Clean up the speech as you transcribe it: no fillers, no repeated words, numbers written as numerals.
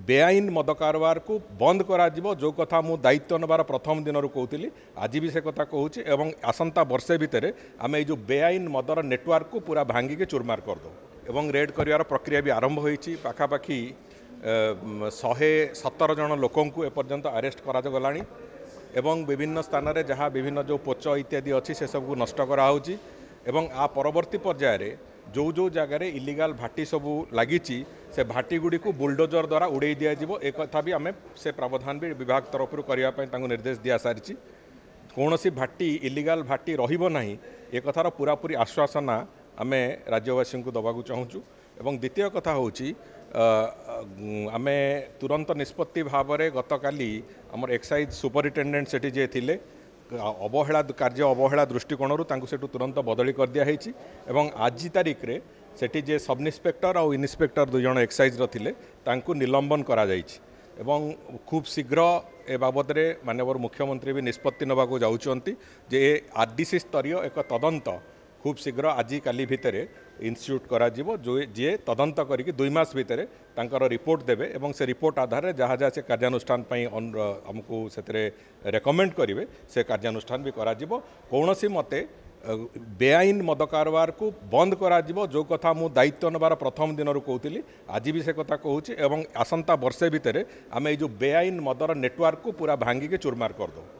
बेआईन मद कारबार को बंद करा जो कथा मु दायित्व नबार प्रथम दिन कहूली आज भी से कथा कहूँ एवं आसंता वर्षे भितर आम ये बेआईन मदर नेटवर्क को पूरा भांगिके चूरमार करदे एवं रेड कर प्रक्रिया भी आरंभ होती पाखापाखि 117 जन लोक एपर्यंत अरेस्ट करा एवं विभिन्न स्थान में जहाँ विभिन्न जो पोच इत्यादि अच्छी से सबको नष्ट कराऊँगी एवं आ परवर्ती पर्यायर जो जगार इलिगाल भाटी सबू लगी से भाटी गुड़ी को बुलडोजर द्वारा उड़े दिज्व एक भी आम से प्रावधान भी विभाग तरफ करने निर्देश दि सारी कौन सी भाटी इलिगाल भाटी रहा एक कथार पूरापूरी आश्वासना आम राज्यवासी को दबा चाहूँ एवं द्वितीय कथा हूँ आम तुरंत निष्पत्ति भाव में गतकाली आमर एक्साइज सुपरिटेडेट से जे थिले अवहेला कार्य अवहेला दृष्टिकोण से तुरंत बदली कर दिया एवं आज तारीख रे सेठी जे सब इन्स्पेक्टर और इन्स्पेक्टर दुई जन एक्साइज रे निलंबन करा एवं खूब शीघ्र ए बाबद रे माननीय मुख्यमंत्री भी निष्पत्ति नबाकू जाउछंती जे आरडीसी स्तरीय एक तदंत खूब शीघ्र आज काली भितर इन्स्टिट्यूट करा जो जे तदंत करिक 2 मास भितर तांकर रिपोर्ट देबे एवं से रिपोर्ट आधार रे जहाँ जहाँ से कार्यानुष्ठान आमको से रेकमेंड करेंगे से कार्यानुष्ठान भी करा कौन सी मते बेआईन मद कारबार को बंद करा जो कथा मु दायित्व नबार प्रथम दिन कहूली आज भी से कथा कहूँ एवं आसंता वर्षे भितर आम ये बेआईन मदर नेटवर्क को पूरा भांगिके चूरमार करदे।